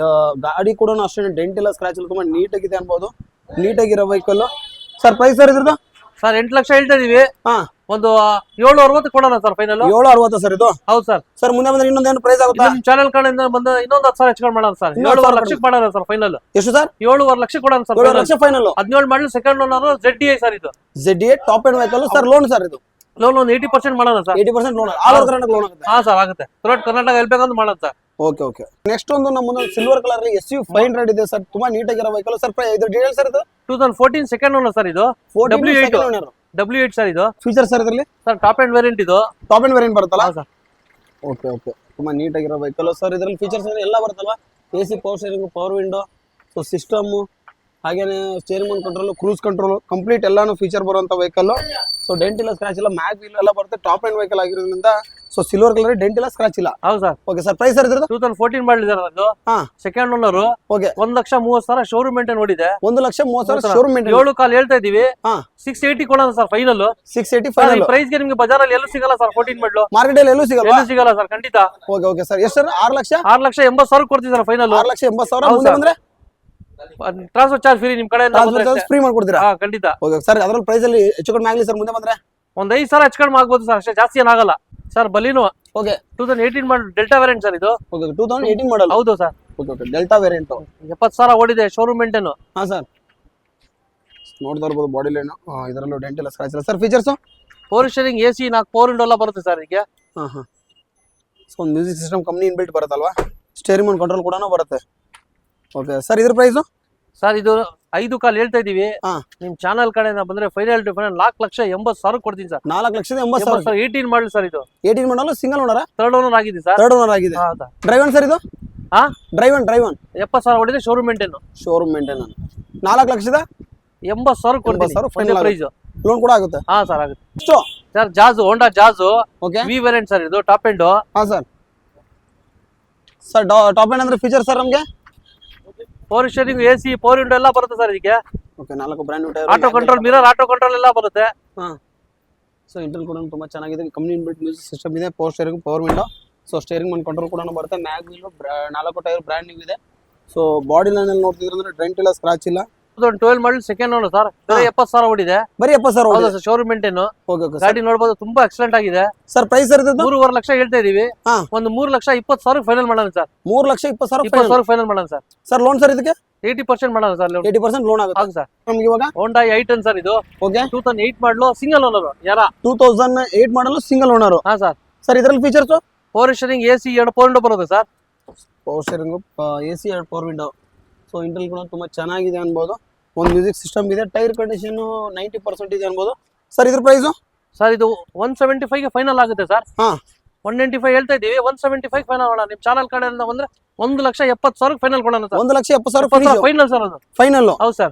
ಗಾಡಿ ಕೂಡ ಅಷ್ಟೇ ಡೆಂಟ್ ಇಲ್ಲ, ಸ್ಕ್ರಾಚ್ ಇಲ್ಲ, ತುಂಬಾ ನೀಟಾಗಿದೆ ಅನ್ಬೋದು. ನೀಟಾಗಿರೋ ವೆಹಿಕಲ್. ಸರ್ ಪ್ರೈಸ್ ಸರ್ ಇದ್ರದ್ದು?
ಸರ್ 8 ಲಕ್ಷ ಹೇಳ್ತಾ ಇದೀವಿ. ಒಂದು 760 ಕೊಡೋಣ ಸರ್ ಫೈನಲ್.
760 ಸರ್ ಇದು.
ಹೌದು ಸರ್.
ಸರ್ ಮುಂದೆ ಬಂದ್ರೆ ಇನ್ನೊಂದೇನು ಪ್ರೈಸ್ ಆಗುತ್ತಾ?
ನಿಮ್ ಚಾನೆಲ್ ಕಡೆಯಿಂದ ಬಂದ ಇನ್ನೊಂದು 10,000 ಹೆಚ್ಚು ಮಾಡೋಣ ಸರ್. 7.5 ಲಕ್ಷಕ್ಕೆ ಮಾಡೋಣ ಸರ್ ಫೈನಲ್.
ಎಷ್ಟು ಸರ್?
7.5 ಲಕ್ಷಕ್ಕೆ ಕೊಡೋಣ ಸರ್.
7 ಲಕ್ಷ ಫೈನಲ್.
17 ಮಾಡಲು ಸೆಕೆಂಡ್ ಓನರ್ ZDI ಸರ್ ಇದು.
ZDI top end vehicle sir. Loan sir ಇದು?
ಲೋನ್ ಒಂದು 80% ಮಾಡೋಣ sir.
80% loan all over Karnataka loan ಆಗುತ್ತೆ.
ಹಾ ಸರ್ ಆಗುತ್ತೆ. ಥ್ರೂಔಟ್ ಕರ್ನಾಟಕ ಹೇಳ್ಬೇಕಂತ ಮಾಡೋಣ ಸರ್.
Okay okay. ನೆಕ್ಸ್ಟ್ ಒಂದು ನಮ್ಮ ಮುಂದೆ ಸಿಲ್ವರ್ ಕಲರ್ ಅಲ್ಲಿ SUV 500 ಇದೆ ಸರ್. ತುಂಬಾ ನೀಟ್ ಆಗಿರೋ ವೆಹಿಕಲ್ ಸರ್. ಇದು ಡೀಟೇಲ್ ಸರ್ ಇದು
2014 ಸೆಕೆಂಡ್ ಓನರ್ ಸರ್ ಇದು. W8 ಸರ್ ಇದು.
ಫೀಚರ್ ಸರ್ ಇದರಲ್ಲಿ
ಸರ್ ಟಾಪ್ ಎಂಡ್ ವೇರಿಯಂಟ್ ಇದು.
ಟಾಪ್ ಎಂಡ್ ವೇರಿಯಂಟ್ ಬರುತ್ತಲ್ಲ
ಸರ್.
Okay okay. ತುಂಬಾ ನೀಟ್ ಆಗಿರೋ ವೆಹಿಕಲ್ ಸರ್. ಇದರಲ್ಲಿ ಫೀಚರ್ಸ್ ಎಲ್ಲ ಬರುತ್ತಲ್ವಾ? AC power steering, power window, so system, ಹಾಗೇನೆ steering control, cruise control complete ಎಲ್ಲಾನು ಫೀಚರ್ ಬರುವಂತ ವೆಹಿಕಲ್. ಸೊ ಡೆಂಟ್ ಇಲ್ಲ, ಸ್ಕ್ರಾಚ್ ಇಲ್ಲ, ಮ್ಯಾಗ್ ವೀಲ್ ಎಲ್ಲ ಬರುತ್ತೆ. ಟಾಪ್ ಎಂಡ್ ವೆಹಿಕಲ್ ಆಗಿರೋದ್ರಿಂದ ಸೊ ಸಿಲ್ವರ್ ಕಲರ್, ಡೆಂಟ್ ಇಲ್ಲ, ಸ್ಕ್ರಾಚ್ ಇಲ್ಲ.
ಹೌದು sir.
Okay sir. Price sir ಇದ್ರದ್ದು
2014 ಮಾಡಲ್ ಇದೆ ಅದು.
ಹಾ
second owner.
Okay.
1,30,000 showroom maintain ಓಡಿದೆ.
1,30,000 ಶೋರೂಮ್ ಮೇಂಟೈನ್.
7 ಕಾಲ್ ಹೇಳ್ತಾ ಇದೀವಿ.
ಹಾ
680 ಕೊಡೋಣ ಸರ್ ಫೈನಲ್.
680 ಫೈನಲ್.
ಪ್ರೈಸ್ ಗೆ ನಿಮಗೆ ಬಜಾರಲ್ಲಿ ಎಲ್ಲೂ ಸಿಗಲ್ಲ ಸರ್. 14 ಮಾಡಲು
ಮಾರ್ಕೆಟ್ ಅಲ್ಲಿ ಎಲ್ಲೂ ಸಿಗಲ್ಲ.
ಎಲ್ಲೂ ಸಿಗಲ್ಲ ಸರ್ ಖಂಡಿತ.
Okay okay sir. ಎಷ್ಟು ಸರ್?
6,80,000 ಕೊಡ್ತೀವಿ ಸರ್ ಫೈನಲ್.
6,80,000 ಮುಂದೆ ಬಂದ್ರೆ
ಟ್ರಾನ್ಸ್ಫರ್ ಚಾರ್ಜ್ ಫ್ರೀ ನಿಮ್ ಕಡೆಯಿಂದ ಬಂದ್ರೆ
ಫ್ರೀ ಮಾಡ್ಕೊಡ್ತೀರಾ?
ಹಾ ಖಂಡಿತ.
Okay sir. ಅದ್ರಲ್ಲಿ ಪ್ರೈಸ್ ಅಲ್ಲಿ ಹೆಚ್ಚು ಕಡಿಮೆ ಆಗಲಿ ಸರ್ ಮುಂದೆ ಬಂದ್ರೆ?
ಒಂದ್ 5,000 ಹೆಚ್ಚು ಕಡಿಮೆ ಆಗ್ಬೋದು ಸರ್, ಅಷ್ಟೇ, ಜಾಸ್ತಿ ಏನಾಗಲ್ಲ sir. Baleno
okay
2018 model Delta variant sir ಇದು.
Okay 2018 model.
ಹೌದು sir.
Okay okay. Delta variant
70,000 ಓಡಿದೆ. Showroom maintain.
ಹಾ ಸರ್. ನೋಡ್ತಾ ಇರ್ಬೋದು ಬಾಡಿ ಲೈನ್. ಇದರಲ್ಲೂ ಡೆಂಟ್ ಇಲ್ಲ, ಸ್ಕ್ರಾಚ್ ಇಲ್ಲ sir. Features
power steering, AC 4 power window ಎಲ್ಲ ಬರುತ್ತೆ ಸರ್ ಇದಕ್ಕೆ.
ಹಾ ಹಾ. ಸೊ ಒಂದು ಮ್ಯೂಸಿಕ್ ಸಿಸ್ಟಮ್ ಕಂಪ್ನಿ ಇನ್ಬಿಲ್ಟ್ ಬರುತ್ತಲ್ವಾ? ಸ್ಟೇರಿಂಗ್ ಒಂದು ಕಂಟ್ರೋಲ್ ಕೂಡ ಬರುತ್ತೆ. Okay sir. ಇದ್ರ ಪ್ರೈಸು
ಸರ್ ಇದು 5 ಕಾಲ್ ಹೇಳ್ತಾ ಇದೀವಿ.
ಹಾ
ನಿಮ್ ಚಾನಲ್ ಕಡೆಯಿಂದ ಬಂದ್ರೆ ಫೈನಲ್ ಟು ಫೈನಲ್ 4,80,000 ಕೊಡ್ತೀನಿ ಸರ್.
4,80,000.
18 ಮಾಡಲ್ ಸರ್ ಇದು.
18 model. Single owner?
Third owner ಆಗಿದೆ ಸರ್.
ಥರ್ಡ್ ಓನರ್ ಆಗಿದೆ. ಡ್ರೈವನ್ ಸರ್ ಇದು?
ಹಾ
ಡ್ರೈವನ್
70,000 ಓಡಿದೆ. Showroom maintain.
Showroom maintain. 4,80,000
ಕೊಡ್ತೀನಿ
ಫೈನಲ್
ಪ್ರೈಸ್.
ಲೋನ್ ಕೂಡ ಆಗುತ್ತೆ?
ಹಾ ಸರ್ ಆಗುತ್ತೆ.
ಎಷ್ಟು
sir? Jazz, Honda Jazz
okay
V variant sir ಇದು. Top end.
ಹಾ ಸರ್. ಸರ್ ಟಾಪ್ ಎಂಡ್ ಅಂದ್ರೆ ಫೀಚರ್ ಸರ್ ನಮಗೆ?
Power steering, AC, power window ಎಲ್ಲ ಬರುತ್ತೆ ಸರ್ ಇದಕ್ಕೆ.
Okay. 4 brand new tyre,
auto control, mirror auto control ಎಲ್ಲ ಬರುತ್ತೆ.
ಹಾ. ಸೊ ಇಂಟರ್ನಲ್ ಕೂಡ ತುಂಬಾ ಚೆನ್ನಾಗಿದೆ. ಕಂಪ್ನಿ ಇನ್ಬಿಲ್ಟ್ ಮ್ಯೂಸಿಕ್ ಸಿಸ್ಟಮ್ ಇದೆ. Power steering, power window, so steering ಒಂದು ಕಂಟ್ರೋಲ್ ಕೂಡ ಬರುತ್ತೆ. Mag wheel, 4 tyre brand new ಇದೆ. ಸೊ ಬಾಡಿ ಲೈನ್ ಅಲ್ಲಿ ನೋಡ್ತಿದ್ರೆ ಅಂದ್ರೆ ಡೆಂಟ್ ಇಲ್ಲ, ಸ್ಕ್ರಾಚ್ ಇಲ್ಲ.
2012 ಮಾಡಲ್ ಸೆಕೆಂಡ್ ಓನರ್ ಸರ್. 70,000 ಓಡಿದೆ.
ಬರೀ 70,000
ಹೌದು sir. Showroom maintain.
Okay okay.
ಗಾಡಿ ನೋಡಬಹುದು, ತುಂಬಾ ಎಕ್ಸಲೆಂಟ್ ಆಗಿದೆ
ಸರ್. ಪ್ರೈಸ್ ಸರ್ ಇದು
3.5 ಲಕ್ಷ ಹೇಳ್ತಾ ಇದೀವಿ.
ಹಾ.
ಒಂದು 3,20,000 ಫೈನಲ್ ಮಾಡೋಣ ಸರ್.
3,20,000
ಫೈನಲ್ ಮಾಡೋಣ ಸರ್.
ಸರ್ ಲೋನ್ ಸರ್ ಇದಕ್ಕೆ
80% ಮಾಡೋಣ ಸರ್.
80% ಲೋನ್ ಆಗುತ್ತೆ.
ಹೌದು ಸರ್.
ನಮ್ಗೆ ಇವಾಗ
ಹೋಂಡಾ i10 ಸರ್ ಇದು.
ಓಕೆ.
2008 model single owner. ಯಾರ
2008 ಮಾಡಲು ಸಿಂಗಲ್ ಓನರ್.
ಹಾ ಸರ್.
ಸರ್ ಇದರಲ್ಲಿ features?
Power steering, AC 2 power window ಬರುತ್ತೆ sir.
Power steering, AC 2 power window. So internal ಕೂಡ ತುಂಬಾ ಚೆನ್ನಾಗಿದೆ ಅನ್ಬೋದು. ಒಂದು ಮ್ಯೂಸಿಕ್ ಸಿಸ್ಟಮ್ ಇದೆ. ಟೈರ್ ಕಂಡೀಷನ್ 90% ಇದೆ ಅನ್ಬೋದು. ಸರ್ ಇದ್ರ ಪ್ರೈಸು?
ಸರ್ ಇದು 175 ಗೆ ಫೈನಲ್ ಆಗುತ್ತೆ ಸರ್.
ಹಾ
195 ಹೇಳ್ತಾ ಇದೀವಿ. 175 ಫೈನಲ್ ಮಾಡೋಣ. ನಿಮ್ ಚಾನಲ್ ಕಡೆಯಿಂದ ಬಂದ್ರೆ 1,70,000 ಫೈನಲ್ ಕೊಡೋಣ ಸರ್.
1,70,000
ಫೈನಲ್ ಸರ್ ಅದು.
ಫೈನಲ್.
ಹೌದು ಸರ್.